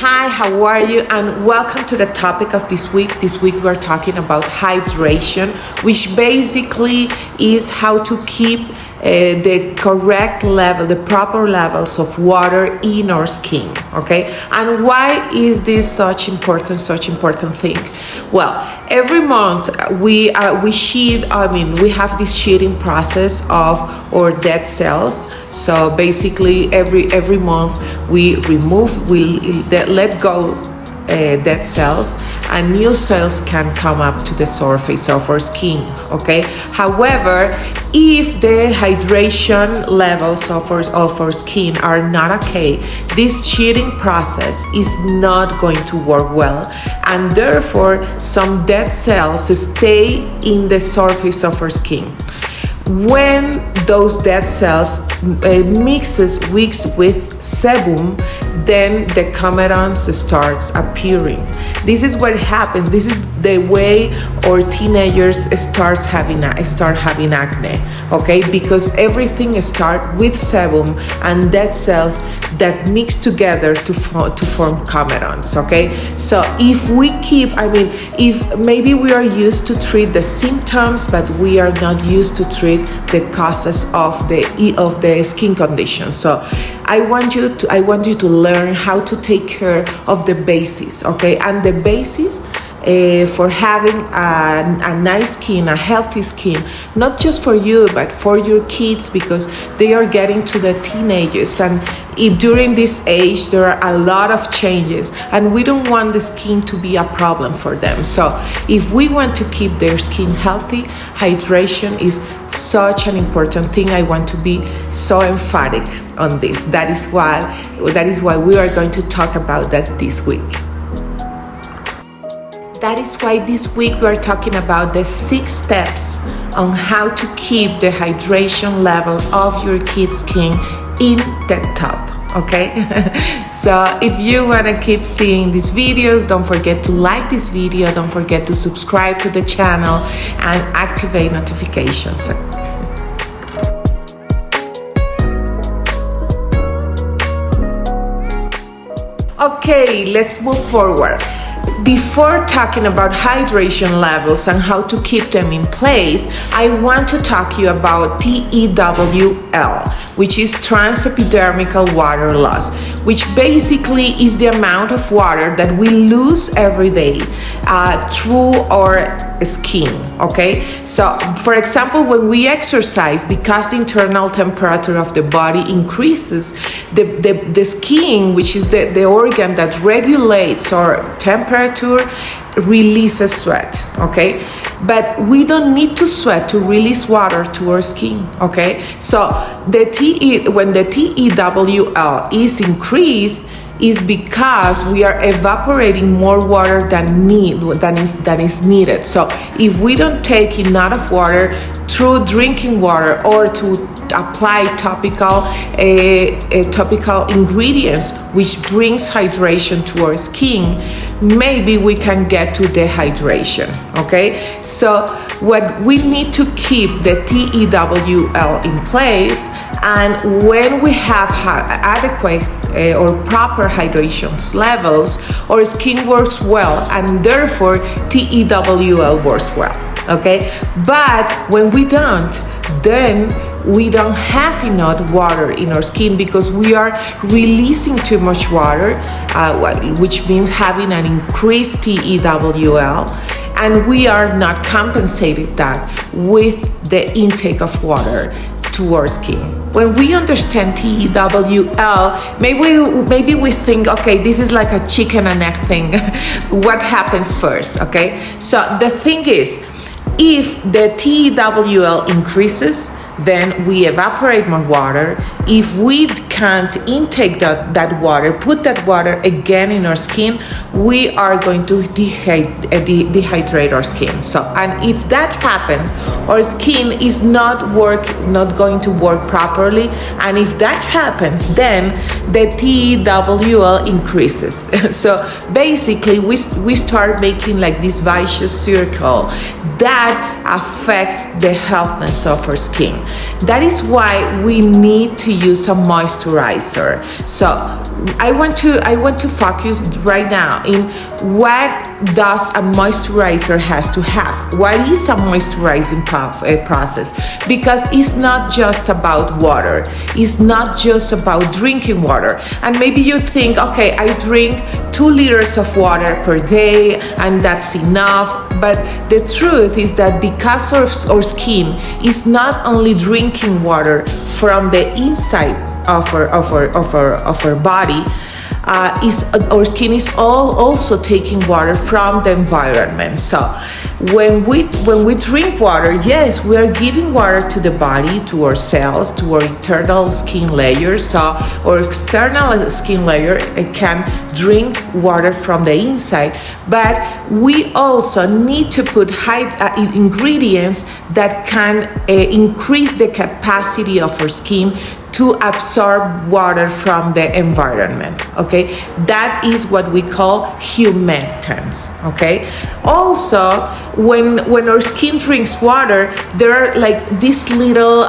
Hi, how are you? And welcome to the topic of this week. This week we're talking about hydration, which basically is how to keep the correct level, the proper levels of water in our skin, okay? And why is this such important thing? Well, every month we have this shedding process of our dead cells. So basically every month we let go dead cells, and new cells can come up to the surface of our skin, okay? However, if the hydration levels of our skin are not okay, this shedding process is not going to work well, and therefore some dead cells stay in the surface of our skin. When those dead cells mixes with sebum, then the comedones starts appearing. This is what happens. This is the way our teenagers start having acne, okay? Because everything starts with sebum and dead cells that mix together to form comedones, okay? So if we if maybe we are used to treat the symptoms, but we are not used to treat the causes of the skin condition. So I want you to learn how to take care of the basis, okay? And the basis for having a nice skin, a healthy skin, not just for you, but for your kids, because they are getting to the teenagers, and during this age there are a lot of changes, and we don't want the skin to be a problem for them. So if we want to keep their skin healthy, hydration is such an important thing. I want to be so emphatic on this. That is why we are going to talk about that this week. That is why this week we are talking about the 6 steps on how to keep the hydration level of your kid's skin in the top, okay? So if you want to keep seeing these videos, don't forget to like this video, don't forget to subscribe to the channel and activate notifications. Okay, let's move forward. Before talking about hydration levels and how to keep them in place, I want to talk to you about TWEWL, which is transepidermal water loss, which basically is the amount of water that we lose every day through our skin, okay? So for example, when we exercise, because the internal temperature of the body increases, the skin, which is the organ that regulates our temperature, releases sweat, okay? But we don't need to sweat to release water to our skin, okay? So when the TWEWL is increased, is because we are evaporating more water than is needed. So if we don't take enough water through drinking water or to apply topical ingredients which brings hydration to our skin, maybe we can get to dehydration, okay? So what we need to keep the TWEWL in place, and when we have adequate or proper hydration levels, our skin works well, and therefore TWEWL works well, okay? But when we don't, then we don't have enough water in our skin because we are releasing too much water, which means having an increased TWEWL, and we are not compensating that with the intake of water to our skin. When we understand TWEWL, maybe we think, okay, this is like a chicken and egg thing. What happens first, okay? So the thing is, if the TWEWL increases, then we evaporate more water. If we can't intake that water, put that water again in our skin, we are going to dehydrate our skin. So, and if that happens, our skin is not going to work properly. And if that happens, then the TWEWL increases. So basically, we start making like this vicious circle that affects the healthiness of our skin. That is why we need to use a moisturizer moisturizer. So I want to focus right now in what does a moisturizer has to have. What is a moisturizing process? Because it's not just about water. It's not just about drinking water. And maybe you think, okay, I drink 2 liters of water per day and that's enough. But the truth is that because our skin is not only drinking water from the inside of our body, our skin is also taking water from the environment. So when we drink water, yes, we are giving water to the body, to our cells, to our internal skin layer. So our external skin layer can drink water from the inside, but we also need to put ingredients that can increase the capacity of our skin to absorb water from the environment, okay? That is what we call humectants, okay? Also, when our skin drinks water, there are like these little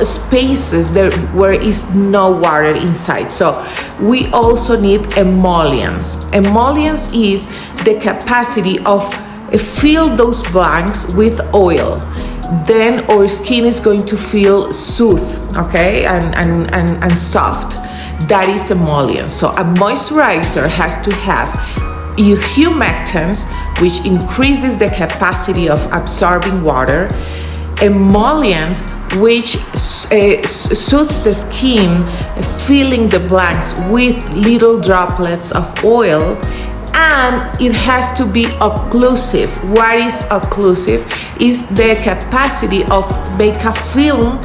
spaces there where is no water inside. So we also need emollients. Emollients is the capacity of fill those blanks with oil. Then our skin is going to feel soothed, okay, and soft. That is emollient. So a moisturizer has to have humectants, which increases the capacity of absorbing water, emollients, which soothes the skin, filling the blanks with little droplets of oil, and it has to be occlusive. What is occlusive? Is the capacity of make a film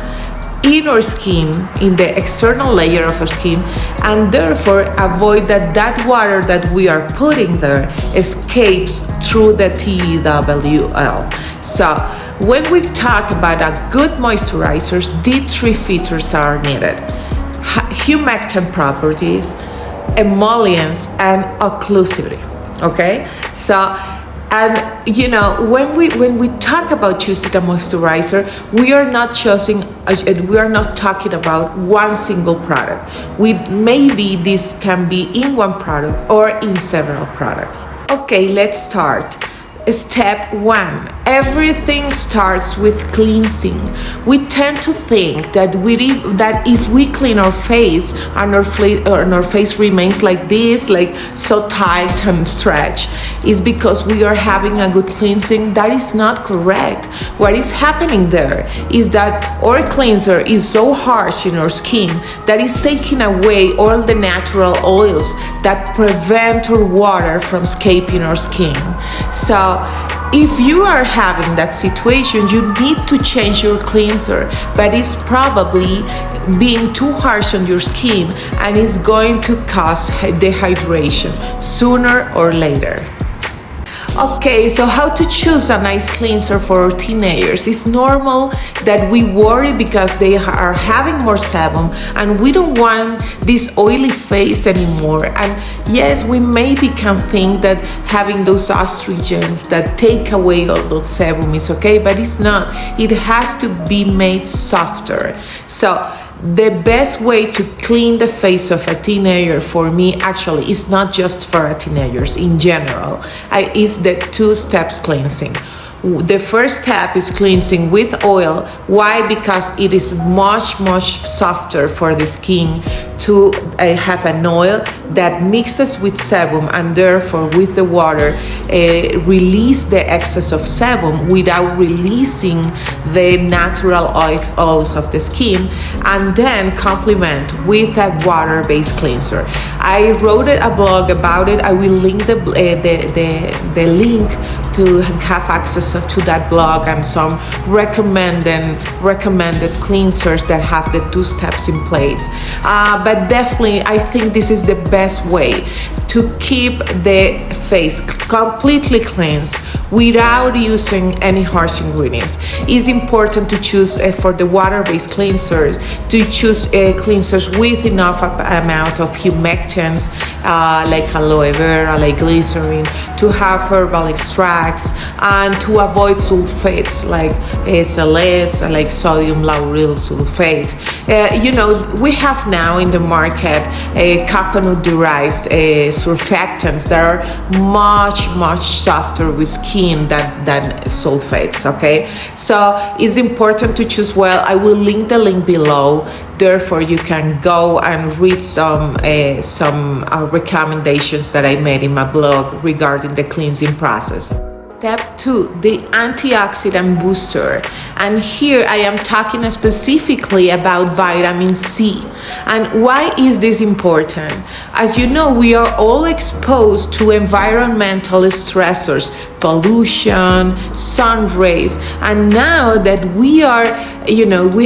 in our skin, in the external layer of our skin, and therefore avoid that water that we are putting there escapes through the TWEWL. So when we talk about a good moisturizers, these 3 features are needed: humectant properties, emollients, and occlusivity. Okay, so and you know, when we talk about choosing a moisturizer, we are not talking about one single product. Maybe this can be in one product or in several products. Okay, let's start. Step 1. Everything starts with cleansing. We tend to think that if we clean our face and our face remains like this, like so tight and stretched, is because we are having a good cleansing. That is not correct. What is happening there is that our cleanser is so harsh in our skin that is taking away all the natural oils that prevent our water from escaping our skin. So if you are having that situation, you need to change your cleanser, but it's probably being too harsh on your skin and it's going to cause dehydration sooner or later. Okay, so how to choose a nice cleanser for our teenagers? It's normal that we worry because they are having more sebum and we don't want this oily face anymore. And yes, we maybe can think that having those estrogens that take away all those sebum is okay, but it's not. It has to be made softer. So the best way to clean the face of a teenager, for me, actually, is not just for teenagers in general. Is the 2 steps cleansing. The first step is cleansing with oil. Why? Because it is much softer for the skin to have an oil that mixes with sebum and therefore with the water release the excess of sebum without releasing the natural oils of the skin, and then complement with a water-based cleanser. I wrote a blog about it. I will link the link to have access to that blog and some recommended cleansers that have the 2 steps in place. But definitely, I think this is the best way to keep the face completely cleansed without using any harsh ingredients. It's important to choose for the water-based cleansers, to choose cleansers with enough amount of humectants, like aloe vera, like glycerin, to have herbal extracts, and to avoid sulfates like SLS, like sodium lauryl sulfate. We have now in the market coconut-derived surfactants that are much softer with skin than sulfates. Okay, so it's important to choose well. I will link the link below. Therefore, you can go and read some recommendations that I made in my blog regarding the cleansing process. Step 2, the antioxidant booster. And here I am talking specifically about vitamin C. And why is this important? As you know, we are all exposed to environmental stressors, pollution, sun rays, and now that we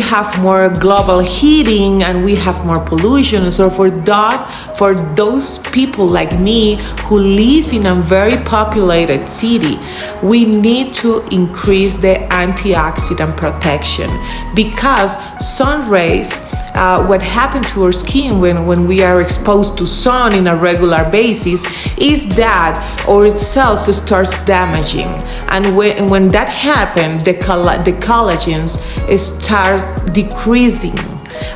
have more global heating and we have more pollution. So for those people like me who live in a very populated city, we need to increase the antioxidant protection, because sun rays, what happened to our skin when we are exposed to sun in a regular basis is that our cells starts damaging, and when that happens, the collagens start decreasing,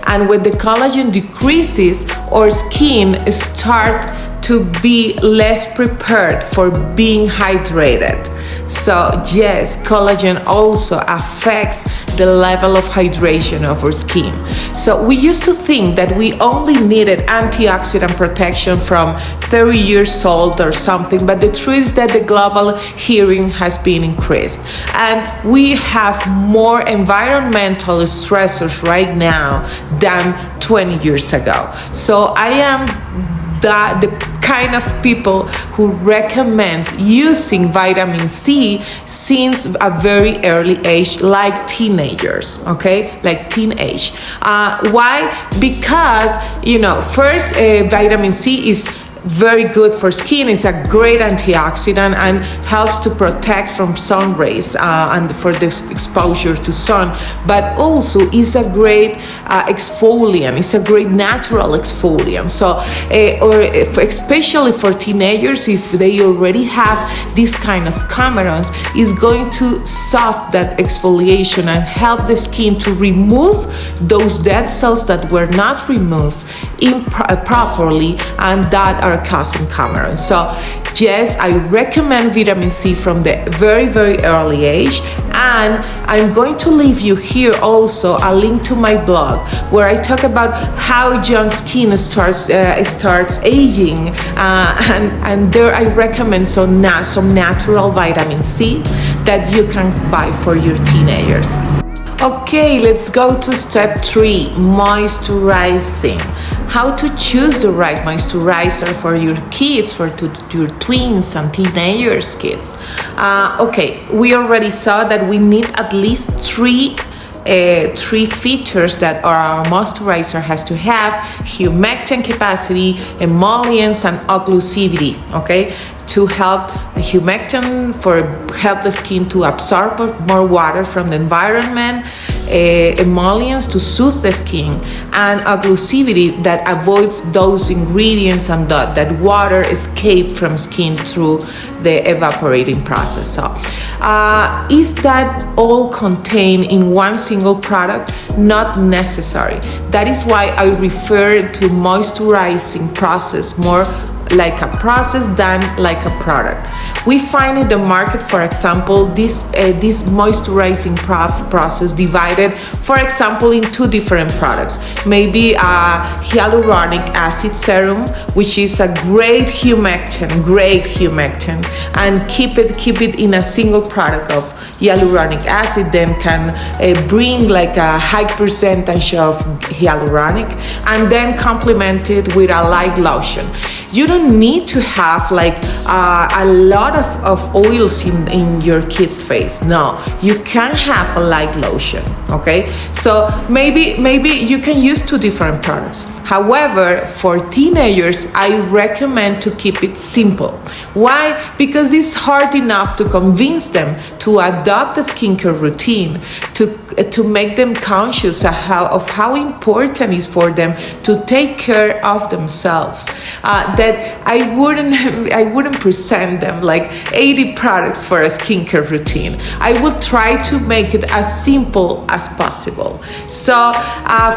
and when the collagen decreases, our skin start to be less prepared for being hydrated. So yes, collagen also affects the level of hydration of our skin. So we used to think that we only needed antioxidant protection from 30 years old or something, but the truth is that the global heating has been increased, and we have more environmental stressors right now than 20 years ago. So I am the kind of people who recommends using vitamin C since a very early age, like teenagers, okay? Like teenage. Why? Because, first, vitamin C is very good for skin. It's a great antioxidant and helps to protect from sun rays and for the exposure to sun, but also is a great exfoliant. It's a great natural exfoliant. So especially for teenagers, if they already have this kind of cameras, is going to soft that exfoliation and help the skin to remove those dead cells that were not removed properly and that are causing cameras. So yes, I recommend vitamin C from the very early age, and I'm going to leave you here also a link to my blog where I talk about how young skin starts aging, and there I recommend some natural vitamin C that you can buy for your teenagers. Okay, let's go to step 3, moisturizing. How to choose the right moisturizer for your kids, for your twins and teenagers kids. Okay, we already saw that we need at least three features that our moisturizer has to have: humectant capacity, emollients, and occlusivity. Okay, to help humectant help the skin to absorb more water from the environment, emollients to soothe the skin, and occlusivity that avoids those ingredients and that water escape from skin through the evaporating process. So is that all contained in one single product? Not necessary. That is why I refer to moisturizing process more like a process than like a product. We find in the market, for example, this moisturizing process divided, for example, in 2 different products. Maybe a hyaluronic acid serum, which is a great humectant, and keep it in a single product of hyaluronic acid, then can bring like a high percentage of hyaluronic, and then complement it with a light lotion. You don't need to have like a lot of oils in your kid's face. No, you can have a light lotion, okay? So maybe you can use two different products. However, for teenagers, I recommend to keep it simple. Why? Because it's hard enough to convince them to adopt a skincare routine, to make them conscious of how important it is for them to take care of themselves. That I wouldn't present them like 80 products for a skincare routine. I would try to make it as simple as possible. So,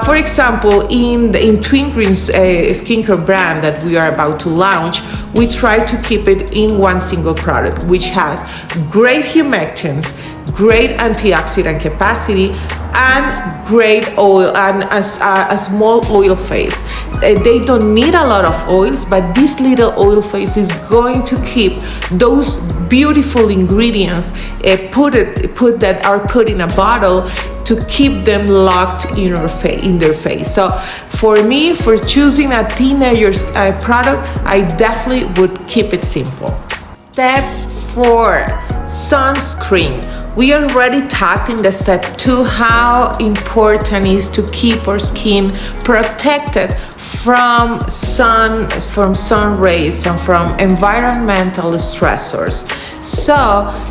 for example, in TWEWL's skincare brand that we are about to launch, we try to keep it in one single product, which has great humectants, great antioxidant capacity, and great oil, and a small oil face. They don't need a lot of oils, but this little oil face is going to keep those beautiful ingredients that are put in a bottle to keep them locked in their face. So for me, for choosing a teenager's product, I definitely would keep it simple. Step 4, sunscreen. We already talked in the step 2 how important it is to keep our skin protected from sun rays and from environmental stressors. So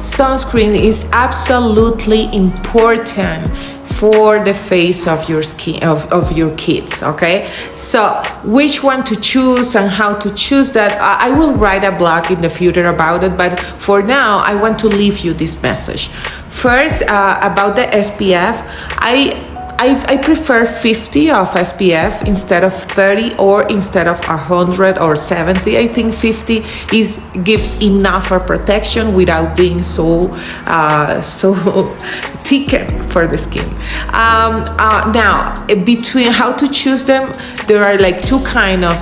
sunscreen is absolutely important for the face of your skin of your kids, okay? So which one to choose and how to choose that, I will write a blog in the future about it, but for now I want to leave you this message. First, about the SPF, I prefer 50 of SPF instead of 30 or instead of 100 or 70. I think 50 gives enough for protection without being so thickened for the skin. Now, between how to choose them, there are like two kind of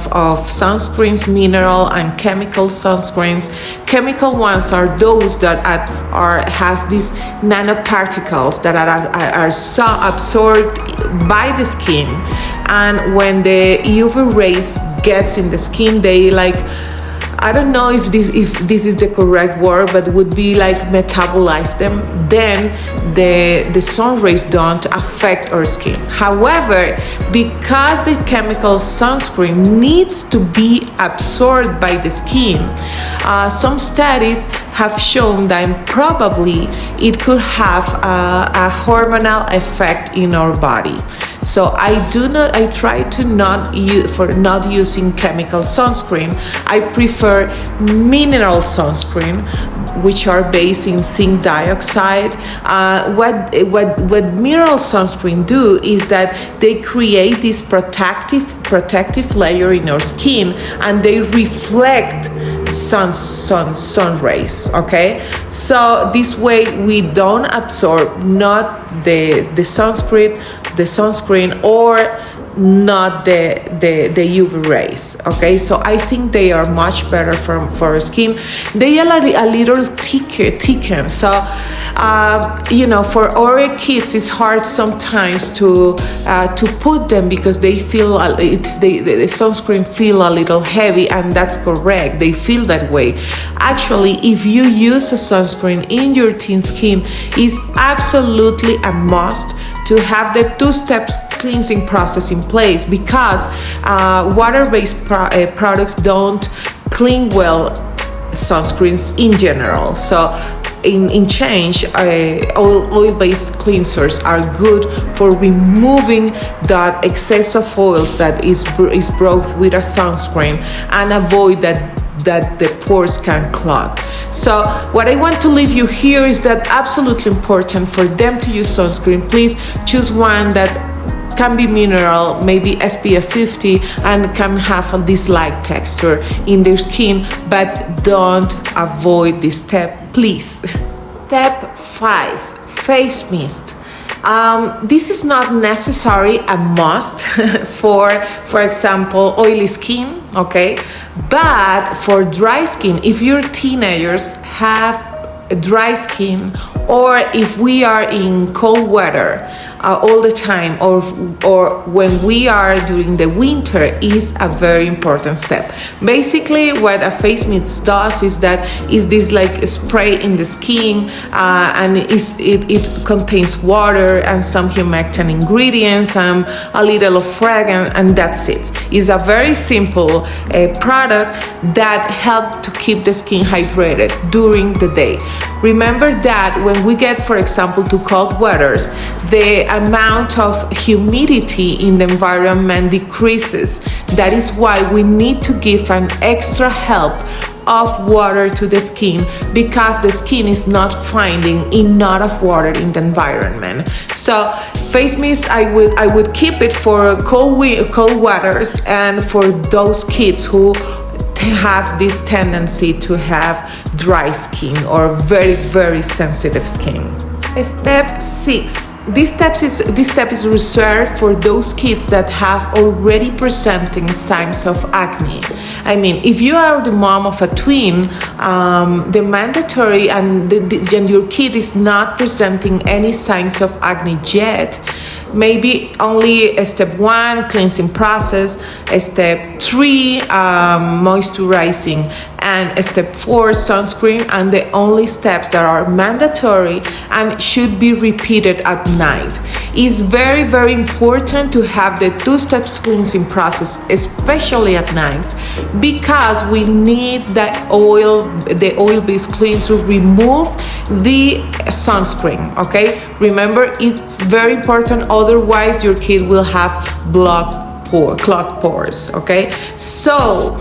sunscreens, mineral and chemical sunscreens. Chemical ones are those that has these nanoparticles that are so absorbed by the skin, and when the UV rays gets in the skin, they I don't know if this is the correct word, but would be like metabolize them. Then the sun rays don't affect our skin. However, because the chemical sunscreen needs to be absorbed by the skin, some studies have shown that probably it could have a hormonal effect in our body. So I try to not using chemical sunscreen. I prefer mineral sunscreen, which are based in zinc dioxide. What mineral sunscreen do is that they create this protective layer in our skin, and they reflect sun rays. Okay, so this way we don't absorb not the sunscreen or not the UV rays. Okay, so I think they are much better for our skin. They are a little thicker. So for our kids it's hard sometimes to put them because they feel the sunscreen feel a little heavy, and that's correct. They feel that way. Actually, if you use a sunscreen in your teen skin, it's absolutely a must to have the 2-step cleansing process in place, because water-based products don't clean well sunscreens in general. So in change, oil-based cleansers are good for removing that excess of oils that is brought with a sunscreen, and avoid that the pores can clog. So what I want to leave you here is that absolutely important for them to use sunscreen. Please choose one that can be mineral, maybe SPF 50, and can have this light texture in their skin, but don't avoid this step, please. Step 5, face mist. This is not necessarily a must for example, oily skin, okay? But for dry skin, if your teenagers have dry skin, or if we are in cold weather, all the time, or when we are during the winter, is a very important step. Basically, what a face mist does is this like a spray in the skin, and it contains water and some humectant ingredients and a little of fragrance, and that's it. It's a very simple product that helps to keep the skin hydrated during the day. Remember that when we get, for example, to cold weathers, the amount of humidity in the environment decreases. That is why we need to give an extra help of water to the skin, because the skin is not finding enough of water in the environment. So face mist, I would keep it for cold weathers and for those kids who have this tendency to have dry skin or very, very sensitive skin. Step 6. This step is reserved for those kids that have already presenting signs of acne. I mean, if you are the mom of a twin, the mandatory and your kid is not presenting any signs of acne yet, maybe only step 1, cleansing process, step 3, moisturizing, and step 4, sunscreen, and the only steps that are mandatory and should be repeated at night. It's very, very important to have the 2 steps cleansing process, especially at night, because we need the oil-based cleanser to remove the sunscreen, okay? Remember, it's very important, otherwise your kid will have clogged pores, okay? So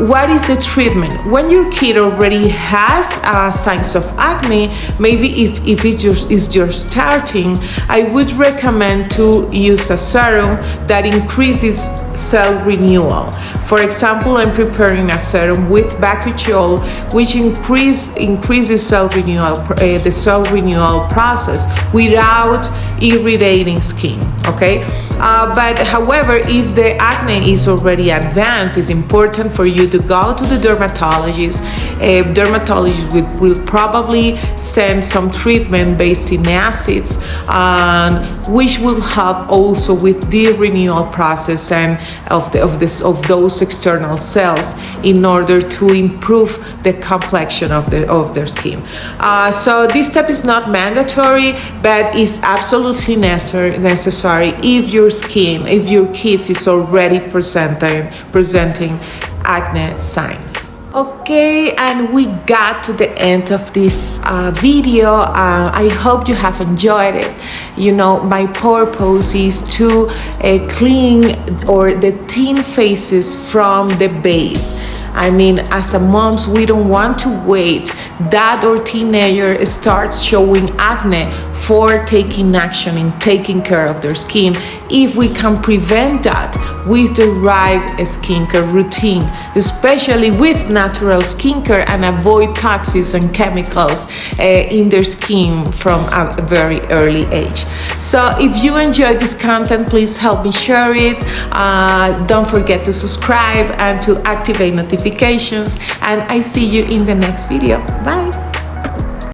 what is the treatment? When your kid already has signs of acne, maybe if it's just starting, I would recommend to use a serum that increases cell renewal. For example, I'm preparing a serum with bakuchiol, which increases cell renewal, the cell renewal process without irritating skin, okay? But however, if the acne is already advanced, it's important for you to go to the dermatologist. Dermatologist will probably send some treatment based in acids, which will help also with the renewal process and of those external cells in order to improve the complexion of their skin. So this step is not mandatory, but is absolutely necessary if your kids is already presenting acne signs. Okay, and we got to the end of this video. I hope you have enjoyed it. You know, my purpose is to clean the thin faces from the base. I mean, as a moms, we don't want to wait that our teenager starts showing acne for taking action and taking care of their skin. If we can prevent that with the right skincare routine, especially with natural skincare, and avoid toxins and chemicals in their skin from a very early age. So if you enjoyed this content, please help me share it. Don't forget to subscribe and to activate notifications, and I see you in the next video. Bye.